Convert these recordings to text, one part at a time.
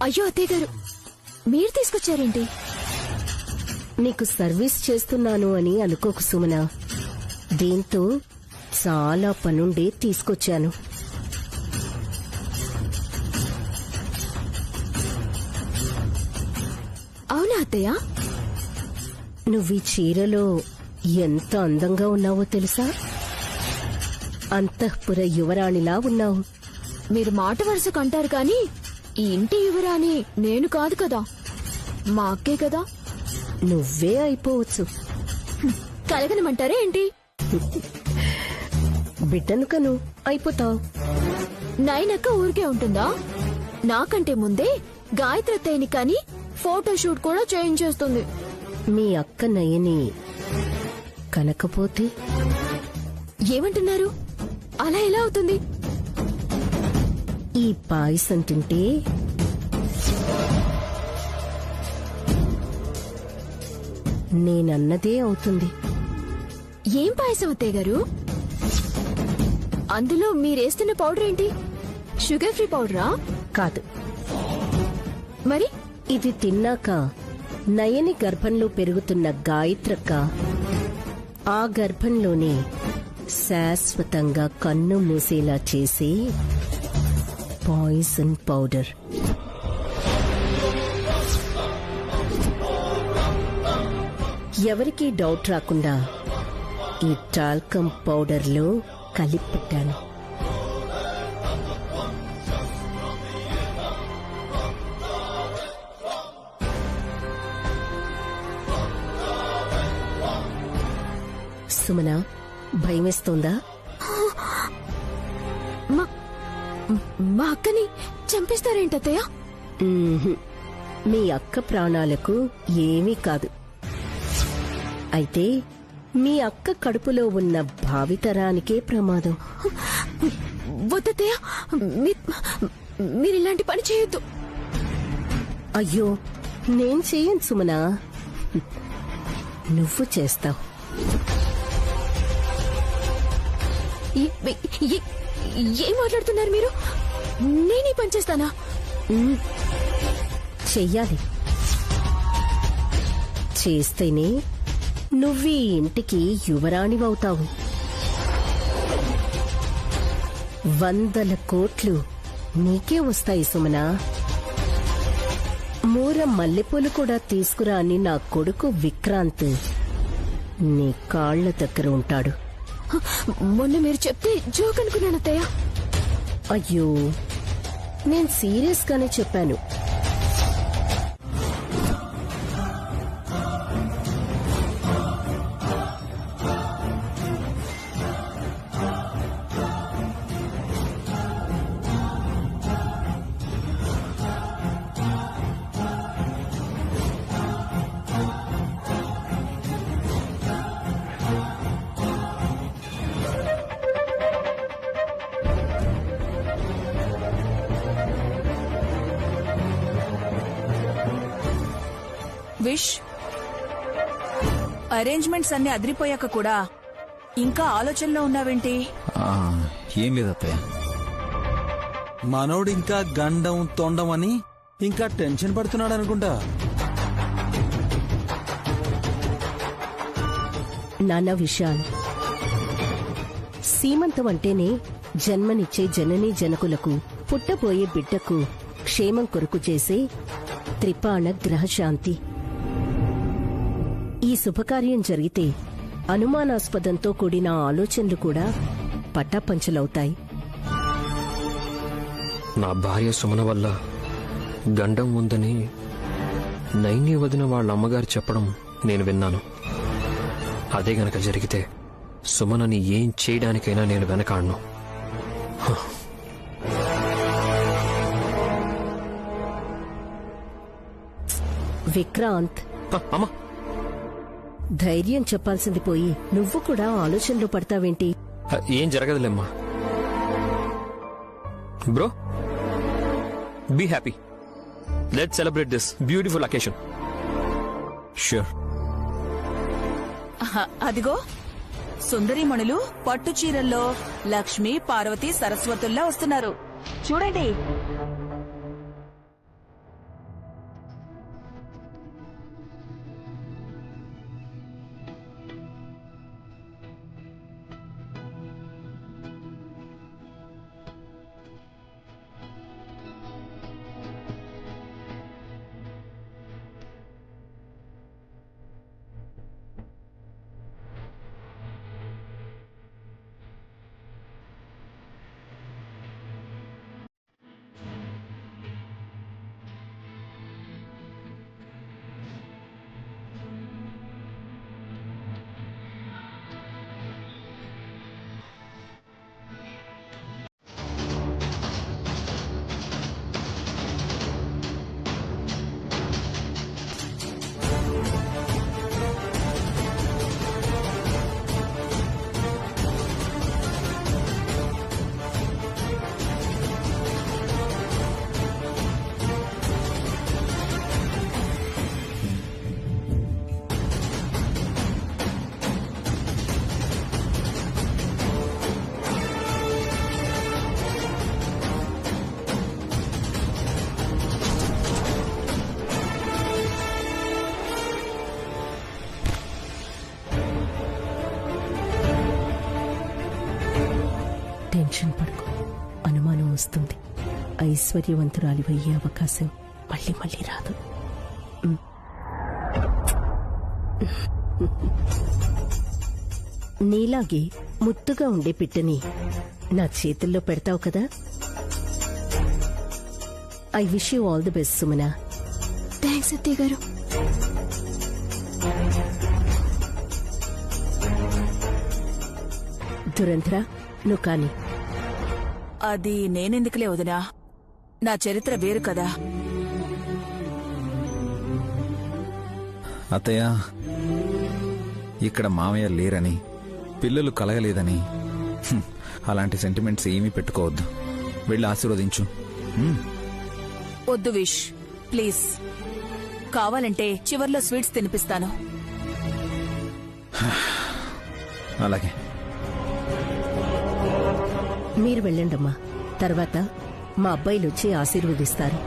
అయ్యో అత్తయ్య గారు, మీరు తీసుకొచ్చారేంటి? నీకు సర్వీస్ చేస్తున్నాను అని అనుకోకు సుమన. దీంతో చాలా పనుండి తీసుకొచ్చాను. అవునా అత్తయ్య? నువ్వీ చీరలో ఎంత అందంగా ఉన్నావో తెలుసా? అంతఃపుర యువరాణిలా ఉన్నావు. మీరు మాట వరుసకు అంటారు కానీ ఈ ఇంటి యువరాణి నేను కాదు కదా, మా అక్కే కదా. నువ్వే అయిపోవచ్చు. కలగనమంటారే ఏంటి? బిడ్డను కను అయిపోతావు. నైనక్క ఊరికే ఉంటుందా? నాకంటే ముందే గాయత్రి అత్తయ్యని కానీ ఫోటోషూట్ కూడా చేయించేస్తుంది. మీ అక్క నయని కనకపోతే? ఏమంటున్నారు? అలా ఎలా అవుతుంది? ఈ పాయసం తింటే నేనన్నదే అవుతుంది. ఏం పాయసం అత్తయ్య గారు? అందులో మీరేస్తున్న పౌడర్ ఏంటి? షుగర్ ఫ్రీ పౌడరా? కాదు. మరి ఇది తిన్నాక నయని గర్భంలో పెరుగుతున్న గాయత్రక్క ఆ గర్భంలోనే శాశ్వతంగా కన్ను మూసేలా చేసే పాయిజన్ పౌడర్. ఎవరికీ డౌట్ రాకుండా ఈ టాల్కమ్ పౌడర్లో కలిపి పెట్టాను. సుమన, భయమేస్తోందా? మా అక్కని చంపేస్తారేంటత్తయ్య? మీ అక్క ప్రాణాలకు ఏమీ కాదు. అయితే మీ అక్క కడుపులో ఉన్న భావితరానికే ప్రమాదం. వద్దత్తయ్య, మీరిలాంటి పని చేయొద్దు. అయ్యో, నేను చేయను సుమనా, నువ్వు చేస్తావు. ఏం మాట్లాడుతున్నారు మీరు? నేనే పని చేస్తానా? చెయ్యాలి. చేస్తేనే నువ్వీ ఇంటికి యువరాణివవుతావు. 100 కోట్లు నీకే వస్తాయి సుమనా. మూర మల్లెపూలు కూడా తీసుకురా అని నా కొడుకు విక్రాంత్ నీ కాళ్ల దగ్గర ఉంటాడు. మొన్న మీరు చెప్తే జోక్ అనుకున్నాను అత్తయ్య. అయ్యో, నేను సీరియస్ గానే చెప్పాను. విష్, అరేంజ్మెంట్స్ అన్ని అదిరిపోయాక కూడా ఇంకా ఆలోచనలో ఉన్నావేంటి? ఏం లేదత్తయ్య. మనోడు ఇంకా గండం తొండం అని ఇంకా టెన్షన్ పడుతున్నాడు అనుకుంటా. నాన్న విషయాలు, సీమంతం అంటేనే జన్మనిచ్చే జననీ జనకులకు పుట్టబోయే బిడ్డకు క్షేమం కొరకు చేసే త్రిపాణ గ్రహశాంతి. ఈ శుభకార్యం జరిగితే అనుమానాస్పదంతో కూడిన ఆలోచనలు కూడా పటాపంచలవుతాయి. నా భార్య సుమన వల్ల గండం ఉందని నైని వదిన వాళ్ళ అమ్మగారు చెప్పడం నేను విన్నాను. అదే గనక జరిగితే సుమనని ఏం చేయడానికైనా నేను వెనకాడను. విక్రాంత్, అమ్మా, ధైర్యం చెప్పాల్సింది పోయి నువ్వు కూడా ఆలోచనలో పడతావేంటి? ఏం జరగదులేమ్మా. Bro, be happy. Let's celebrate this beautiful occasion. Sure. అదిగో సుందరీమణులు పట్టు చీరల్లో లక్ష్మి, పార్వతి, సరస్వతుల్లా వస్తున్నారు. చూడండి. వస్తుంది. ఐశ్వర్యవంతురాలివయ్యే అవకాశం మళ్ళీ మళ్ళీ రాదు. నీలాగే ముద్దుగా ఉండే పిట్టని నా చేతుల్లో పెడతావు కదా. I wish you all the best Sumana. Thanks అత్తయ్య గారు. దురంధ్ర నువ్వు కాని. అది నేనెందుకులే వదినా, నా చరిత్ర వేరు కదా. అత్తయ్య, ఇక్కడ మామయ్య లేరని, పిల్లలు కలగలేదని అలాంటి సెంటిమెంట్స్ ఏమీ పెట్టుకోవద్దు. వెళ్ళి ఆశీర్వదించు. వద్దు విష్, ప్లీజ్. కావాలంటే చివర్లో స్వీట్స్ తినిపిస్తాను. అలాగే. మీరు వెళ్ళండమ్మా, తర్వాత మా అబ్బాయిలు వచ్చి ఆశీర్వదిస్తారు.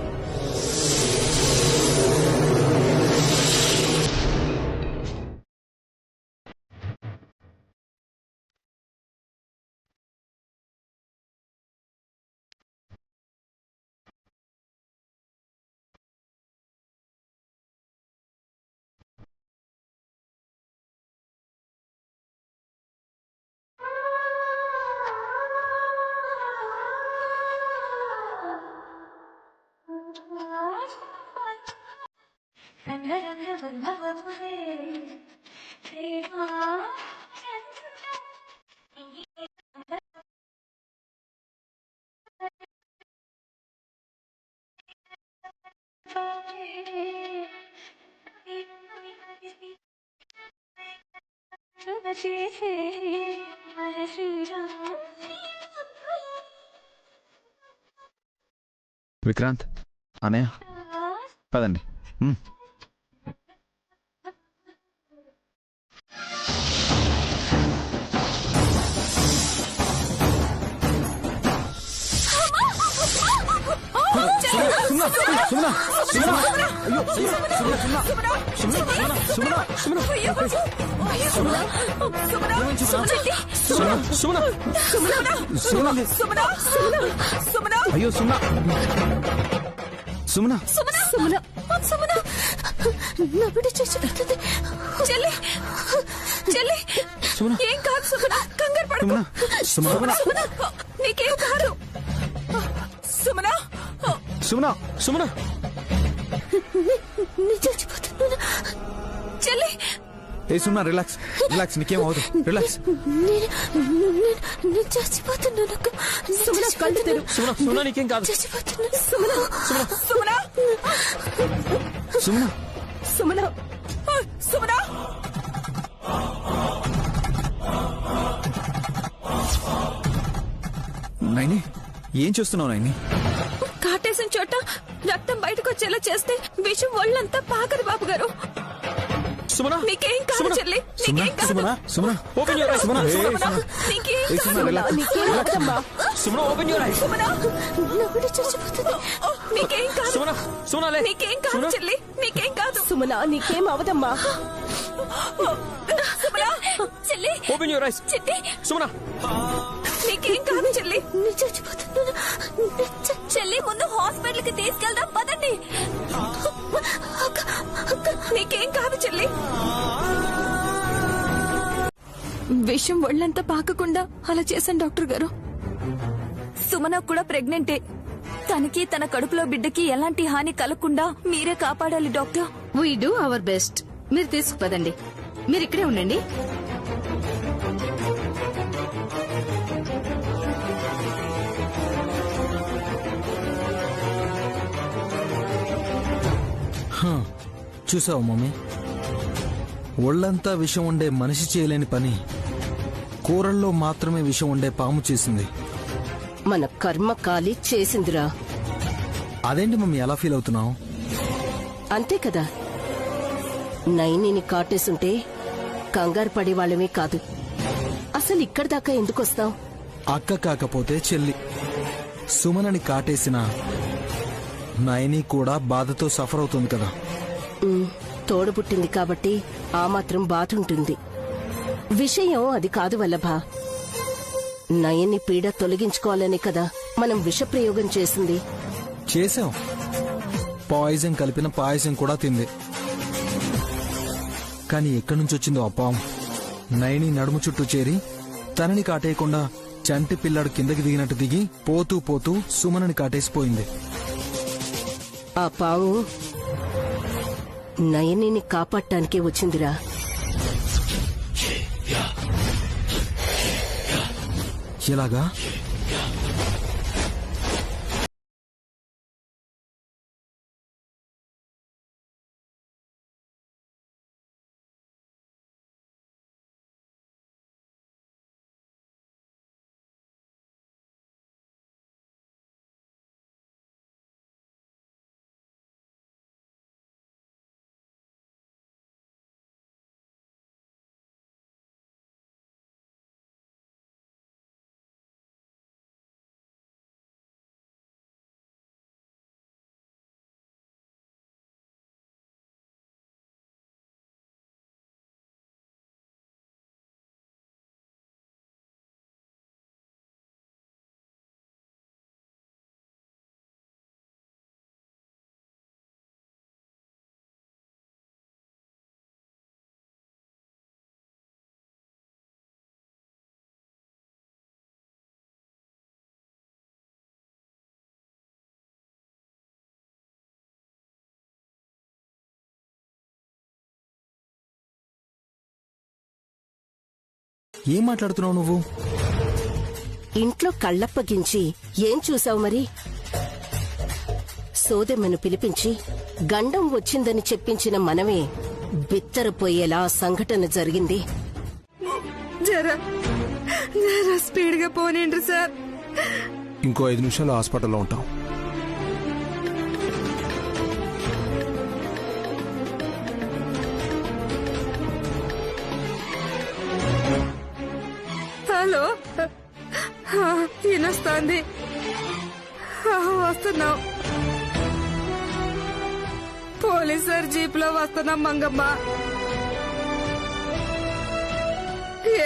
విక్రాంత్, అనయ్య, పదండి. అయ్యో సుమన, సుమన, సుమన, సుమన, నా బిడ్డ చచ్చిపోతుంది. చెల్లి, చెల్లి, ఏం కాదు సుమన, కంగారు పడకు. సుమన, నీకేం కాదు. సుమన, సుమన, సుమన, నేను చచ్చిపోతున్నాను. చెల్లి, ఏ సుమన, రిలాక్స్, రిలాక్స్, నీకేం అవదు, రిలాక్స్. నేను చచ్చిపోతున్నాను. సుమన కళ్ళు తెరు. సుమన నీకేం కాదు. చచ్చిపోతున్నాను. సుమన, సుమన, సుమన, సుమన, సుమన. నైని, ఏం చేస్తున్నావు నైని? కాటేసిన చోట రక్తం బయటకు వచ్చేలా చేస్తే విషం ఒళ్ళంతా పాకదు బాబు గారు. సుమన, నీకేం కాదు చెల్లి, నీకేం కాదు. Sumana, Sumana, open your eyes. Sumana, నీకేం ఏ కాదు. సుమన, రిలాక్స్, నీకేం అవదమ్మా. Sumana, open your eyes. నా బిడ్డ చచ్చిపోతుంది. నీకేం కాదు. సుమన, సుమన లే. నీకేం కాదు చెల్లి, నీకేం కాదు. సుమన నీకేం అవదమ్మా. సుమన, చెల్లి, ఓపెన్ యువర్ ఐస్. చిట్టి, సుమన, నీకేం కాదు చెల్లి. నేను చచ్చిపోతున్నాను. చెల్లి, ముందు హాస్పిటల్ కి తీసుకెళ్దాం పదండి. నీకేం కాదు చెల్లి. విషం ఒళ్ళంతా పాకకుండా అలా చేశాను డాక్టర్ గారు. సుమన కూడా ప్రెగ్నెంటే. తనకి తన కడుపులో బిడ్డకి ఎలాంటి హాని కలగకుండా మీరే కాపాడాలి doctor. We do our best. మీరు తీసుకుపదండి. మీరు ఇక్కడే ఉండండి. చూసావు మమ్మీ, ఒళ్ళంతా విషం ఉండే మనిషి చేయలేని పని కూరల్లో మాత్రమే విషం ఉండే పాము చేసింది. మన కర్మ కాలి చేసిందిరా. అదేంటి మమ్మీ ఎలా ఫీల్ అవుతున్నావు? అంతే కదా. నైనిని కాటేసుంటే కంగారు పడేవాళ్ళమే కాదు. అసలు ఇక్కడి దాకా ఎందుకొస్తాం? అక్క కాకపోతే చెల్లి. సుమనని కాటేసిన నైని కూడా బాధతో సఫర్ అవుతుంది కదా. తోడబుట్టింది కాబట్టి ఆ మాత్రం బాధ ఉంటుంది. విషయం అది కాదు వల్లభ. నయన్ని పీడ తొలగించుకోవాలనే కదా మనం విషప్రయోగం చేసింది? చేశాం. పాయిజన్ కలిపిన పాయసం కూడా తింది. కానీ ఎక్కడి నుంచి వచ్చిందో ఆ పాము నయని నడుము చుట్టూ చేరి తనని కాటేయకుండా చంటి పిల్లాడు కిందకి దిగినట్టు దిగి పోతూ పోతూ సుమనని కాటేసిపోయింది. ఆ పాము నయనిని కాపాడటానికే వచ్చిందిరా. ఎలాగా? ఏం మాట్లాడుతున్నావు నువ్వు? ఇంట్లో కళ్ళప్పగించి ఏం చూసావు మరి? సోదెమ్మను పిలిపించి గండం వచ్చిందని చెప్పించిన మనమే బిత్తరపోయేలా సంఘటన జరిగింది. జరా స్పీడ్ గా పోనేండ్రు సార్. ఇంకో 5 నిమిషాలు హాస్పిటల్లో ఉంటాం. హలో, ఈయనొస్తోంది. వస్తున్నాం. పోలీసార్ జీప్ లో వస్తున్నాం మంగమ్మ.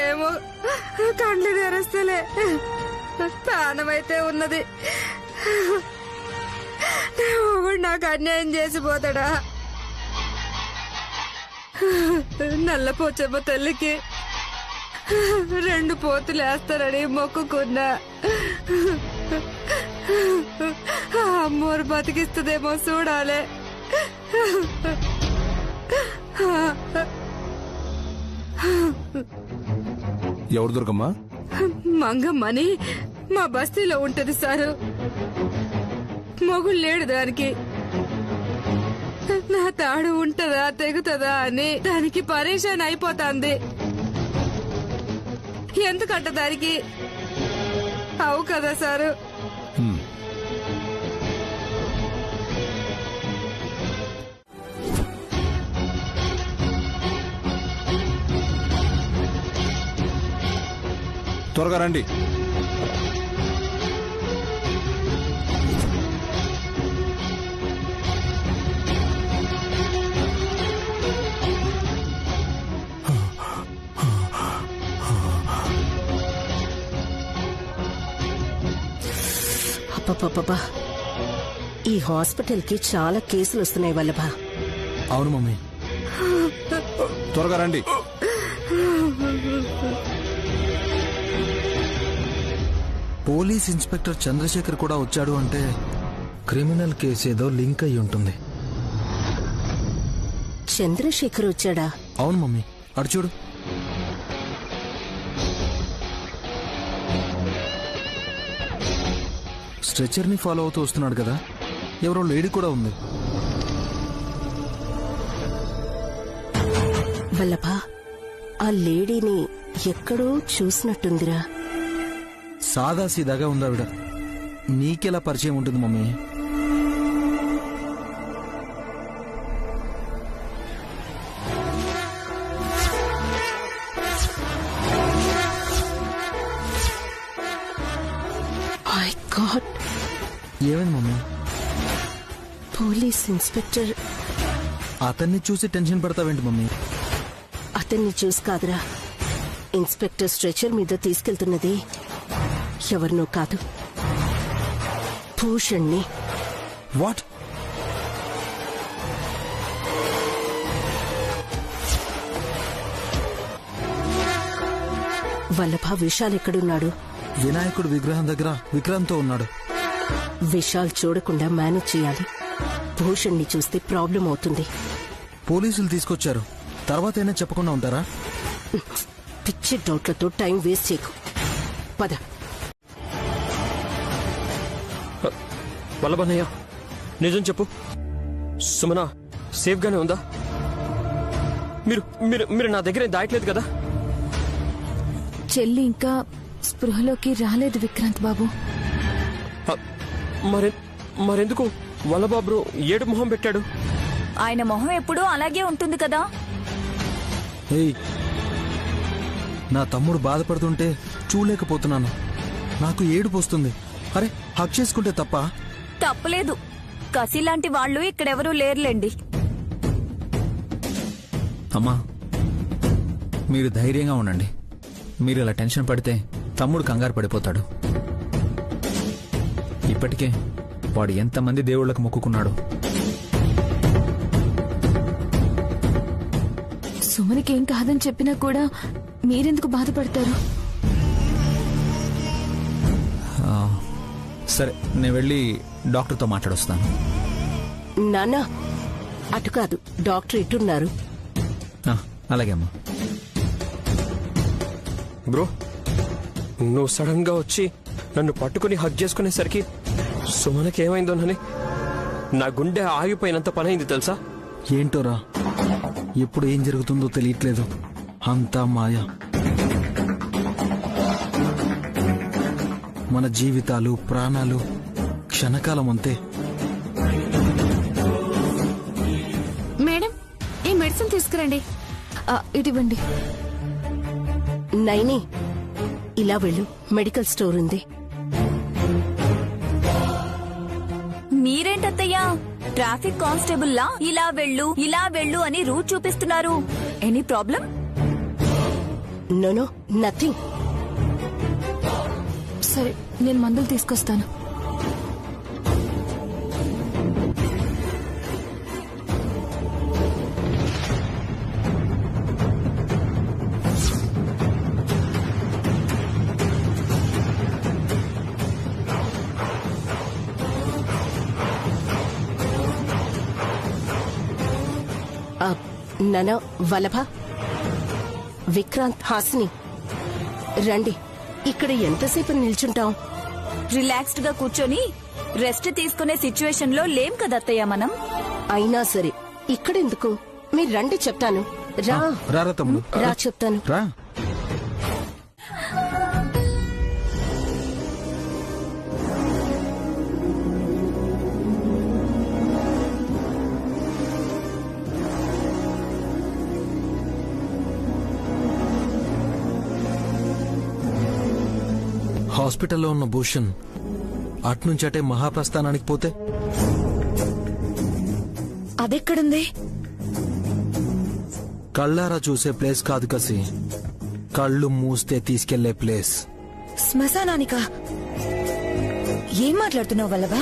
ఏమో కండ్లు తెరస్తలే, ప్రాణమైతే ఉన్నది. నాకు అన్యాయం చేసిపోతాడా? నల్ల పోచమ్మ తల్లికి 2 పోతులు వేస్తారని మొక్కుకున్నా. అమ్మోరు బతికిస్తుందేమో చూడాలే. ఎవరు దుర్గమ్మా? మంగమ్మని మా బస్తీలో ఉంటది సారు. మొగుడు లేడు దానికి. నా తాడు ఉంటదా తెగుతుందా అని దానికి పరేషాన్ అయిపోతాంది. ఎందుకంట దానికి అవు కదా సారు. త్వరగా రండి. అబ్బబ్బబ్బా, ఈ హాస్పిటల్ కి చాలా కేసులు వస్తున్నాయి వల్లభా. అవును మమ్మీ. త్వరగా రండి. పోలీస్ ఇన్స్పెక్టర్ చంద్రశేఖర్ కూడా వచ్చాడు అంటే క్రిమినల్ కేసు ఏదో లింక్ అయి ఉంటుంది. చంద్రశేఖర్ వచ్చాడా? అవును మమ్మీ, అటు చూడు. స్ట్రెచర్ ని ఫాలో అవుతూ వస్తున్నాడు కదా. ఎవరో లేడీ కూడా ఉంది. వల్లభా, ఆ లేడీని ఎక్కడో చూసినట్టుందిరా. సాదా సీదాగా ఉందావిడ. నీకెలా పరిచయం ఉంటుంది మమ్మీ? మై గాడ్, ఏమైంది మమ్మీ? Police inspector. అతన్ని చూసి టెన్షన్ పడతావేంటి మమ్మీ? అతన్ని చూసి కాదురా, ఇన్స్పెక్టర్ స్ట్రెచర్ మీద తీసుకెళ్తున్నది ఎవరినో కాదు, భూషణ్ణి. వాట్? వల్లభ విశాల్ ఎక్కడున్నాడు? వినాయకుడు విగ్రహం దగ్గర విక్రాంత్తో ఉన్నాడు. విశాల్ చూడకుండా మేనేజ్ చేయాలి. భూషణ్ణి చూస్తే ప్రాబ్లం అవుతుంది. పోలీసులు తీసుకొచ్చారు, తర్వాత అయినా చెప్పకుండా ఉంటారా? పిచ్చి డౌట్లతో టైం వేస్ట్ చేయకు. పద. వల్లభన్నయ్య, నిజం చెప్పు, సుమన సేఫ్ గానే ఉందా? మీరు మీరు మీరు నా దగ్గర దాయట్లేదు కదా? చెల్లి ఇంకా స్పృహలోకి రాలేదు విక్రాంత్ బాబు. మరెందుకు వల్లబాబు ఏడు మొహం పెట్టాడు? ఆయన మొహం ఎప్పుడూ అలాగే ఉంటుంది కదా. ఏయ్, నా తమ్ముడు బాధపడుతుంటే చూడలేకపోతున్నాను. నాకు ఏడుపు వస్తుంది. అరే, హక్ చేసుకుంటే తప్ప? తప్పలేదు. కసిలాంటి వాళ్ళు ఇక్కడెవరూ లేరులేండి. అమ్మా, మీరు ధైర్యంగా ఉండండి. మీరు ఇలా టెన్షన్ పడితే తమ్ముడు కంగారు పడిపోతాడు. ఇప్పటికే వాడు ఎంతమంది దేవుళ్లకు మొక్కుకున్నాడు. సుమనికి ఏం కాదని చెప్పినా కూడా మీరెందుకు బాధపడతారు? సరే, నేను వెళ్ళి డాక్టర్తో మాట్లాడొస్తాను. నాన్నా, అటు కాదు, డాక్టర్ ఇటున్నారు. అలాగే అమ్మా. బ్రో, నువ్వు సడన్ గా వచ్చి నన్ను పట్టుకుని హగ్ చేసుకునేసరికి సుమనకి ఏమైందోనని నా గుండె ఆగిపోయినంత పనైంది తెలుసా? ఏంటోరా, ఎప్పుడు ఏం జరుగుతుందో తెలియట్లేదు. అంతా మాయ. మన జీవితాలు, ప్రాణాలు క్షణకాలం అంతే. మేడం, ఈ మెడిసిన్ తీసుకురండి. ఇదివ్వండి. నైని, ఇలా వెళ్ళు, మెడికల్ స్టోర్ ఉంది. మీరేంటత్తయ్యా ట్రాఫిక్ కానిస్టేబుల్ లా ఇలా వెళ్ళు అని రూట్ చూపిస్తున్నారు? Any problem? No, nothing. సరే, నేను మందులు తీసుకొస్తాను. నన, వల్లభ, విక్రాంత్, హాసిని రండి. ఇక్కడ ఎంతసేపు నిల్చుంటాం? రిలాక్స్డ్ గా కూర్చొని రెస్ట్ తీసుకునే సిచ్యువేషన్ లో లేం కదా అత్తయ్య మనం. అయినా సరే ఇక్కడెందుకు? మీరు రండి, చెప్తాను. రా తమ్ముడు, రా చెప్తాను. రా. హాస్పిటల్లో ఉన్న భూషణ్ అట్నుంచటే మహాప్రస్థానానికి పోతే అదెక్కడుంది? కళ్ళారా చూసే ప్లేస్ కాదు కసి, కళ్ళు మూస్తే తీసుకెళ్లే ప్లేస్. శ్మశానానికా? ఏం మాట్లాడుతున్నావు వల్లభా?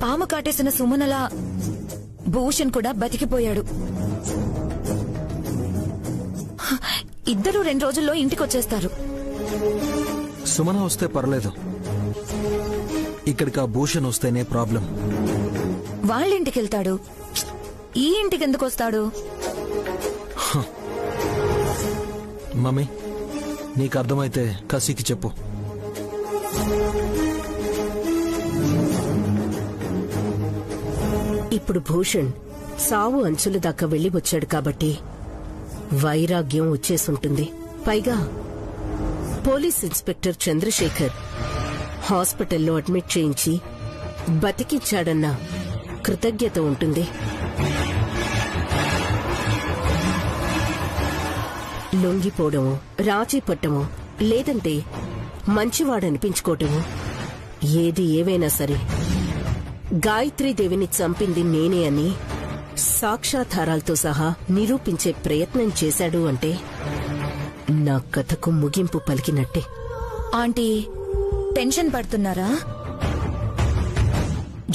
పాము కాటేసిన సుమనలా భూషణ్ కూడా బతికిపోయాడు. ఇద్దరు 2 రోజుల్లో ఇంటికొచ్చేస్తారు. సుమన వస్తే పర్లేదు, ఇక్కడికి ఆ భూషణ్ వస్తేనే ప్రాబ్లం. వాళ్ళింటికెళ్తాడు, ఈ ఇంటికి ఎందుకు వస్తాడు? మమ్మీ, నీకు అర్థమైతే కసికి చెప్పు. ఇప్పుడు భూషణ్ సావు అంచుల దాకా వెళ్లి వచ్చాడు కాబట్టి వైరాగ్యం వచ్చేసుంటుంది. పైగా పోలీస్ ఇన్స్పెక్టర్ చంద్రశేఖర్ హాస్పిటల్లో అడ్మిట్ చేయించి బతికించాడన్న కృతజ్ఞత ఉంటుంది. లొంగిపోవడమో, రాజీ పట్టమో, లేదంటే మంచివాడనిపించుకోవటమో, ఏది ఏవైనా సరే గాయత్రీదేవిని చంపింది నేనే అని సాక్ష్యాధారాలతో సహా నిరూపించే ప్రయత్నం చేశాడు అంటే నా కథకు ముగింపు పలికినట్టే. ఆంటీ, టెన్షన్ పడుతున్నారా?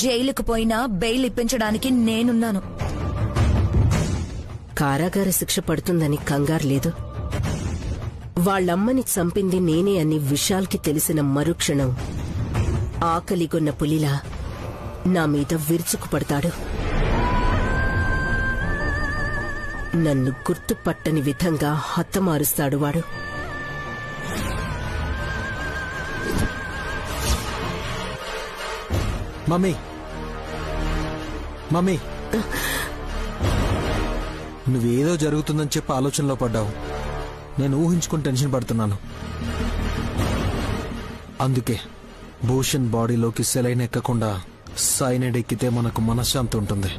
జైలుకు పోయినా బెయిల్ ఇప్పించడానికి నేనున్నాను. కారాగార శిక్ష పడుతుందని కంగారు లేదు. వాళ్ళమ్మని చంపింది నేనే అని విశాల్కి తెలిసిన మరుక్షణం ఆకలిగొన్న పులిలా నా మీద విరుచుకుపడతాడు. నన్ను గుర్తుపట్టని విధంగా హతమారుస్తాడు వాడు. మమ్మీ మమ్మీ నువ్వేదో జరుగుతుందని చెప్పి ఆలోచనలో పడ్డావు. నేను ఊహించుకుని టెన్షన్ పడుతున్నాను. అందుకే భూషణ్ బాడీలోకి సెలైన్ ఎక్కకుండా సైనైడ్ ఎక్కితే మనకు మనశ్శాంతి ఉంటుంది.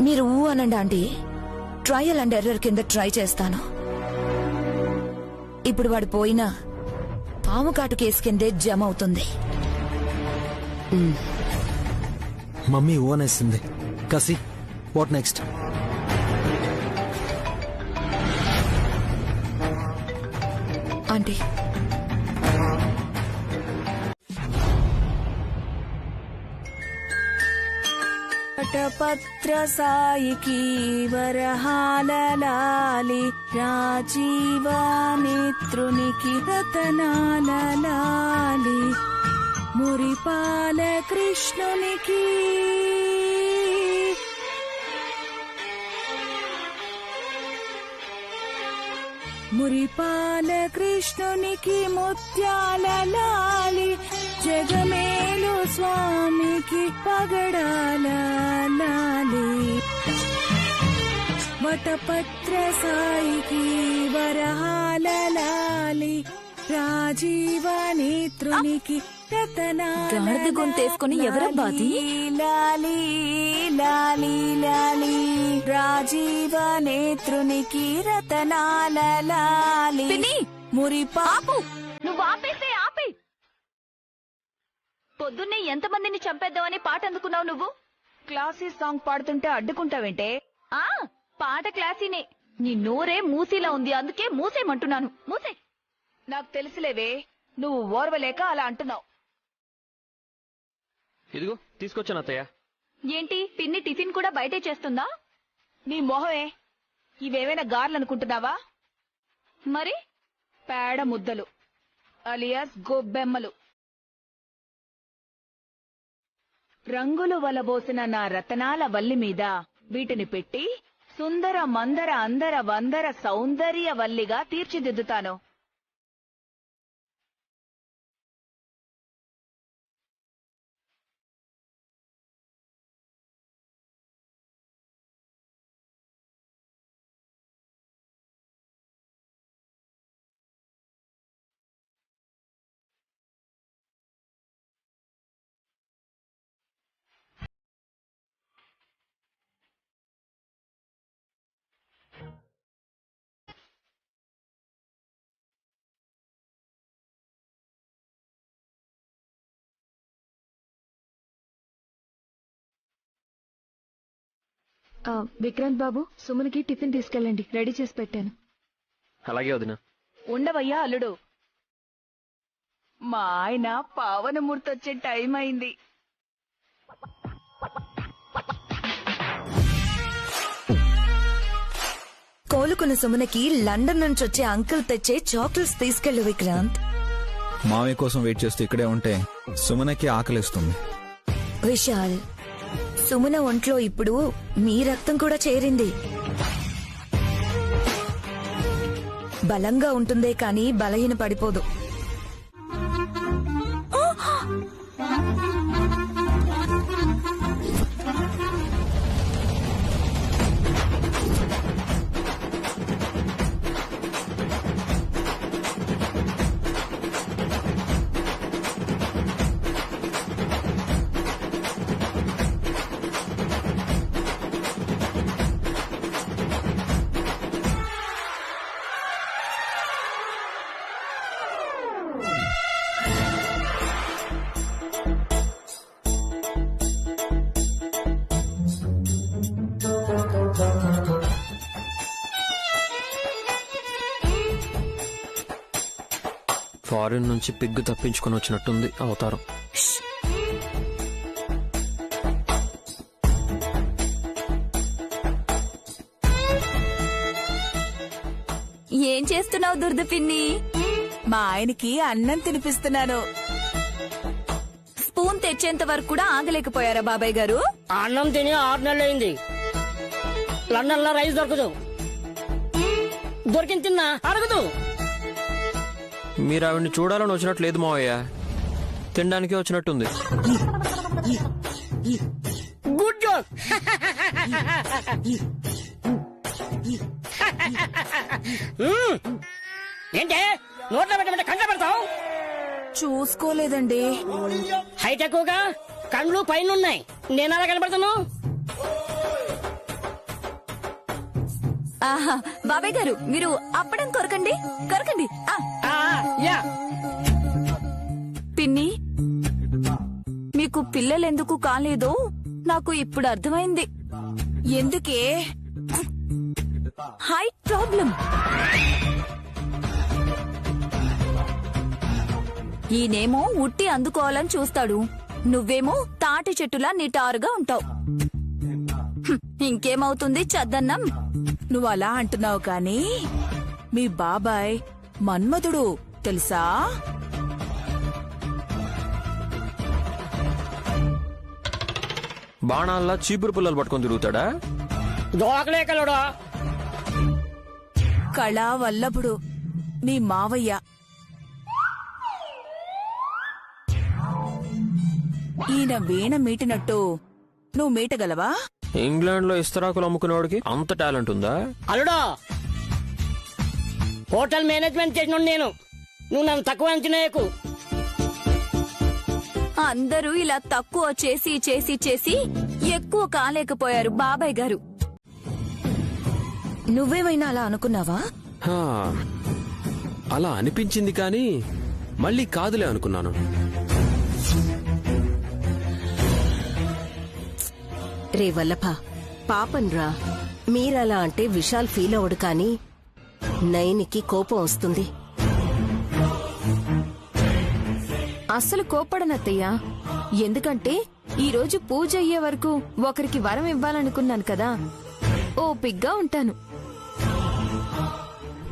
మీరు ఊ అనండి ఆంటీ. ట్రయల్ అండ్ ఎర్రర్ కింద ట్రై చేస్తాను. ఇప్పుడు వాడు పోయినా పాము కాటు కేసు కిందే జమ అవుతుంది. మమ్మీ ఓనేసింది. కసి, వాట్ నెక్స్ట్? ఆంటీ, పటపత్ర సాయికి వరహాలలాలి రాజీవ నేత్రునికి రతనాలలాలి మురిపాల కృష్ణునికి మురిపాల కృష్ణునికి ముత్యాల లాలి జగమేలు స్వామికి పగడాల లాలి వటపత్ర సాయికి వరహాల లాలి రాజీవ నేత్రునికి గాడిద గొంతేసుకుని ఎవరబ్బా అది? లాలి లాలి లాలి రాజీవ నేత్రునికి రతనాల లాలి మురిపాపు. నువ్వు ఆపేసే ఆపే. పొద్దున్నే ఎంతమందిని చంపేద్దామని పాట అందుకున్నావు నువ్వు? క్లాసీ సాంగ్ పాడుతుంటే అడ్డుకుంటావేంటే? ఆ పాట క్లాసీనే. నీ నోరే మూసీలా ఉంది, అందుకే మూసేయమంటున్నాను. మూసే. నాకు తెలుసులేవే, నువ్వు ఓర్వలేక అలా అంటున్నావు. ఇదిగో తీసుకొచ్చాను అత్తయ్య. ఏంటి పిన్ని టిఫిన్ కూడా బయటే చేస్తుందా? నీ మొహమే. ఇవేమైనా గార్లనుకుంటున్నావా? మరి పేడ ముద్దలు అలియాస్ గొబ్బెమ్మలు. రంగులు వలబోసిన నా రతనాల వల్లి మీద వీటిని పెట్టి సుందర మందర అందర వందర సౌందర్య వల్లిగా తీర్చిదిద్దుతాను. విక్రాంత్ బాబు, సుమన్కి టిఫిన్ తీసుకెళ్ళండి, రెడీ చేసి పెట్టాను. అలాగే వదినా. ఉండవయ్యా అల్లుడు, మా ఆయన పావనమూర్తి వచ్చే టైం అయింది. కోలుకున్న సుమనకి లండన్ నుంచి వచ్చే అంకుల్ తెచ్చే చాక్లెట్స్ తీసుకెళ్ళు విక్రాంత్. మామయ్య కోసం వెయిట్ చేస్తూ ఇక్కడే ఉంటే సుమనకి ఆకలిస్తుంది. విశాల్, సుమన ఒంట్లో ఇప్పుడు మీ రక్తం కూడా చేరింది. బలంగా ఉంటుందే కాని బలహీన పడిపోదు. ఫారిన్ నుంచి పిగ్గు తప్పించుకొని వచ్చినట్టుంది అవతారం. చేస్తున్నావు దుర్ద పిన్ని? మా ఆయనకి అన్నం తినిపిస్తున్నాను. స్పూన్ తెచ్చేంత వరకు కూడా ఆగలేకపోయారా బాబాయ్ గారు? అన్నం తిని 6 నెలలైంది. లండన్ లో రైస్ దొరకదు, దొరికింది తిన్నా అరగదు. మీరు ఆవిడ్ని చూడాలని వచ్చినట్లేదు మావయ్య, తినడానికే వచ్చినట్టుంది. Good joke. ఏంటే నోట్లో పెట్టమంటే కంట పెడతావు? చూసుకోలేదండి. హైట్ ఎక్కువగా, కండ్లు పైన ఉన్నాయి. నేను అలా కనబడతాను? ఆహా, బాబాయ్ గారు మీరు అప్పడం కొరకండి, కొరకండి. యా. పిన్ని, మీకు పిల్లలెందుకు కాలేదో నాకు ఇప్పుడు అర్థమైంది. ఎందుకే? Height problem. ఈయనేమో ఉట్టి అందుకోవాలని చూస్తాడు, నువ్వేమో తాటి చెట్టులా నిటారుగా ఉంటావు. ఇంకేమవుతుంది చద్దన్నం? నువ్వు అలా అంటున్నావు కానీ మీ బాబాయ్ మన్మధుడు తెలుసా? బాణాల్లా చీపురు పుల్లలు పట్టుకొని తిరుగుతాడా? దోకలే కలడా. కళా వల్లభుడు మీ మావయ్య. ఈయన వీణ మీటినట్టు నువ్వు మీటగలవా? ఇంగ్లాండ్ లో ఇస్తరాకులు అమ్ముకునేవాడికి అంత టాలెంట్ ఉందా? అల్లుడా, హోటల్ మేనేజ్మెంట్ చేసిన నేను. నువ్వు నన్ను తక్కువ అంచనాయకు. అందరూ ఇలా తక్కువ చేసి చేసి చేసి ఎక్కువ కాలేకపోయారు బాబాయ్ గారు. నువ్వేమైనా అలా అనుకున్నావా? అలా అనిపించింది కానీ మళ్ళీ కాదులే అనుకున్నాను. రే వల్లభ, పాపన్రా. మీరలా అంటే విశాల్ ఫీల్ అవడు కానీ నయనికి కోపం వస్తుంది. అస్సలు కోప్పడనత్తయ్యా. ఎందుకంటే ఈ రోజు పూజ అయ్యే వరకు ఒకరికి వరం ఇవ్వాలనుకున్నాను కదా, ఓపిగ్గా ఉంటాను.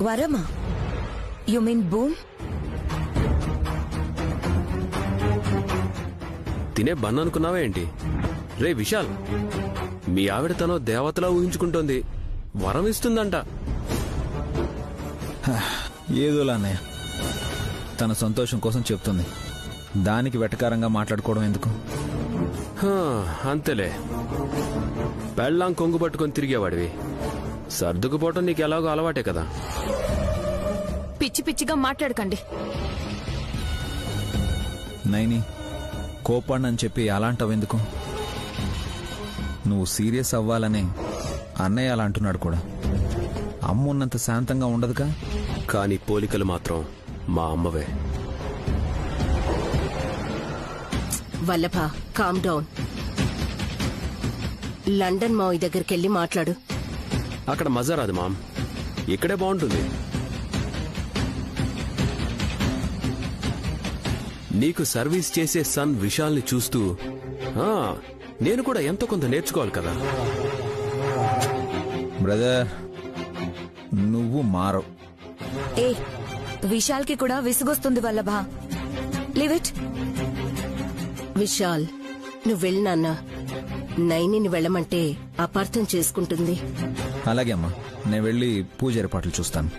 వరమా? You mean boom? తినే బన్ అనుకున్నావా ఏంటి? రే విశాల్, మీ ఆవిడ తనో దేవతలా ఊహించుకుంటోంది, వరం ఇస్తుందంట. ఏదోలా అన్నయ్య, తన సంతోషం కోసం చెప్తుంది. దానికి వెటకారంగా మాట్లాడుకోవడం ఎందుకు? అంతేలే. పెళ్ళాం కొంగు పట్టుకొని తిరిగేవాడివి, సర్దుకుపోవటం నీకు ఎలాగో అలవాటే కదా. పిచ్చి పిచ్చిగా మాట్లాడకండి. నైని, కోపాన్ని చెప్పి అలాంటవెందుకు? నువ్వు సీరియస్ అవ్వాలనే అన్నయ్య అలా అంటున్నాడు కూడా. అమ్మున్నంత శాంతంగా ఉండదుగా. కానీ పోలికలు మాత్రం మా అమ్మవే. Vallabha, calm down. లండన్ మావి దగ్గరికెళ్ళి మాట్లాడు. అక్కడ మజా రాదు మామ్, ఇక్కడే బాగుంటుంది. నీకు సర్వీస్ చేసే సన్ విశాల్ని చూస్తూ నేను కూడా ఎంతో కొంత నేర్చుకోవాలి కదా. బ్రదర్, నువ్వు మారవు. ఏ, విశాల్ కి కూడా విసుగొస్తుంది వల్లభ. Leave it. విశాల్, నువ్వు వెళ్ళి నాన్న. నైనిని వెళ్ళమంటే అపార్థం చేసుకుంటుంది. అలాగే అమ్మా, నేను వెళ్ళి పూజ ఏర్పాట్లు చూస్తాను.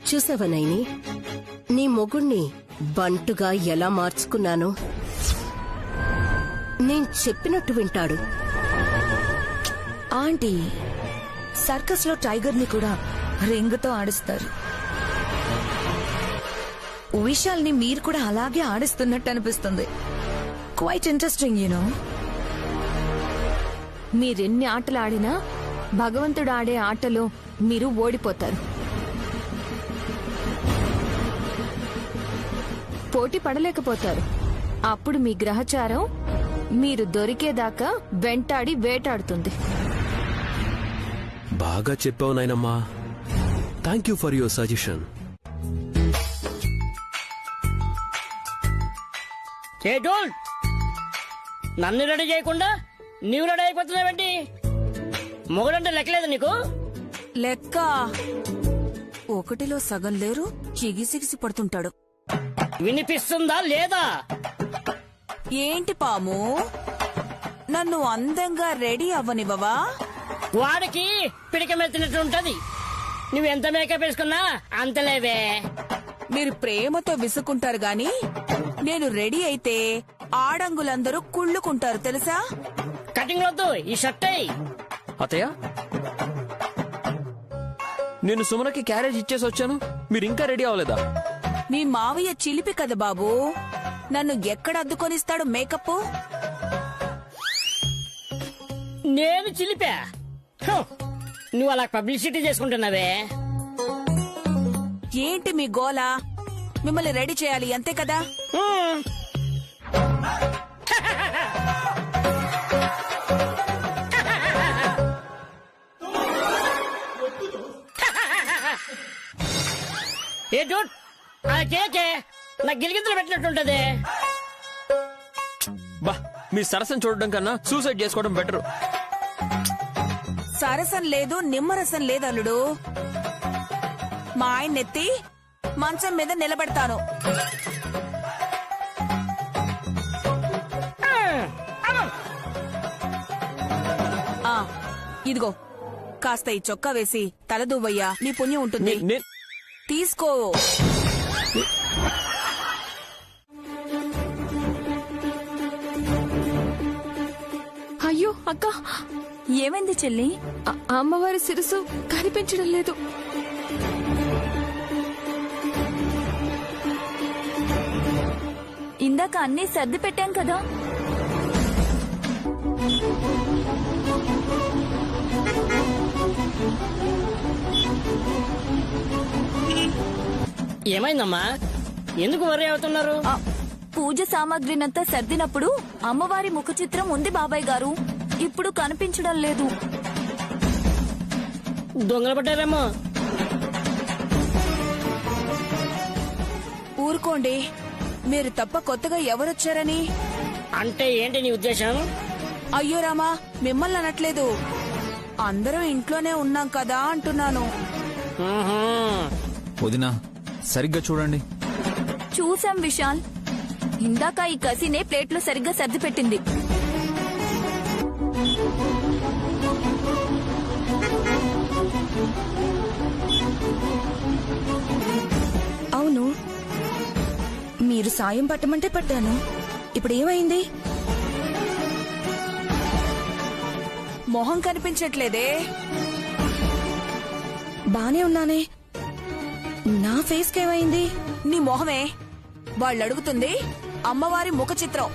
చూసావా నైని, నీ మొగుణ్ణి బంటుగా ఎలా మార్చుకున్నాను? నేను చెప్పినట్టు వింటాడు. ఆంటీ, సర్కస్ లో టైగర్ ని కూడా రింగుతో ఆడిస్తారు. విశాల్ ని మీరు కూడా అలాగే ఆడిస్తున్నట్టు అనిపిస్తుంది. Quite interesting you know. మీరెన్ని ఆటలు ఆడినా భగవంతుడు ఆడే ఆటలో మీరు ఓడిపోతారు. పోటీ పడలేకపోతారు. అప్పుడు మీ గ్రహచారం మీరు దొరికేదాకా వెంటాడి వేటాడుతుంది. బాగా చెప్పావు నాయనమ్మా. Thank you for your suggestion. నన్ను రెడీ చేయకుండా నీవు రెడీ అయిపోతున్నావేంటి? మొగుడంటే లెక్కలేదు నీకు? లెక్క 1లో సగం లేరు ఎగిసిగిసి పడుతుంటాడు. వినిపిస్తుందా లేదా? ఏంటి పాము, నన్ను అందంగా రెడీ అవ్వనివ్వవా? వాడికి పిడిక మెత్తినట్టు ఉంటది. నువ్వెంత మేకప్ వేసుకున్నా అంతలేవే. మీరు ప్రేమతో విసుకుంటారు గాని నేను రెడీ అయితే ఆడంగులందరూ కుళ్ళుకుంటారు తెలుసా? కటింగ్ వద్దు, ఈ షర్ట్ అయ్యి. అత్తయ్య, నేను సుమనకి క్యారేజ్ ఇచ్చేసి వచ్చాను, మీరు ఇంకా రెడీ అవ్వలేదా? మీ మావయ్య చిలిపి కదా బాబు, నన్ను ఎక్కడ అద్దుకొనిస్తాడు మేకప్? నేను చిలిపా? నువ్వు అలా పబ్లిసిటీ చేసుకుంటున్నావే. ఏంటి మీ గోల? మిమ్మల్ని రెడీ చేయాలి అంతే కదా? ఏ డూట్, ఆ కేకే నా గిలిగింతలు పెట్టినట్టుంటది. బా, మీ సరసం చూడడం కన్నా సూసైడ్ చేసుకోవడం బెటర్. సరసం లేదు నిమ్మరసం లేదు అల్లుడు. మా ఆయన ఎత్తి మంచం మీద నిలబెడతాను. ఇదిగో కాస్త ఈ చొక్కా వేసి తలదువ్వయ్యా, నీ పుణ్యం ఉంటుంది. తీసుకో. అయ్యో అక్క, ఏమైంది చెల్లి? అమ్మవారి శిరసు కనిపించడం లేదు. ఇందాక అన్నీ సర్ది పెట్టాం కదా. ఏమైందమ్మా, ఎందుకు వర్రీ అవుతున్నారు? పూజ సామాగ్రినంతా సర్దినప్పుడు అమ్మవారి ముఖ చిత్రం ఉంది బాబాయ్ గారు, ఇప్పుడు కనిపించడం లేదు. దొంగలు పట్టారేమో. ఊరుకోండి, మీరు తప్ప కొత్తగా ఎవరొచ్చారని. అంటే ఏంటి నీ ఉద్దేశం? అయ్యో రామా, మిమ్మల్ని అనట్లేదు, అందరం ఇంట్లోనే ఉన్నాం కదా అంటున్నాను. వదినా, సరిగ్గా చూడండి. చూసాం విశాల్, ఇందాక ఈ కసినే ప్లేట్లో సరిగ్గా సర్ది పెట్టింది. అవును, మీరు సాయం పట్టమంటే పట్టాను. ఇప్పుడు ఏమైంది? మొహం కనిపించట్లేదే. బానే ఉన్నానే, నా ఫేస్ కేమైంది? నీ మొహమే. వాళ్ళు అడుగుతుంది అమ్మవారి ముఖ చిత్రం.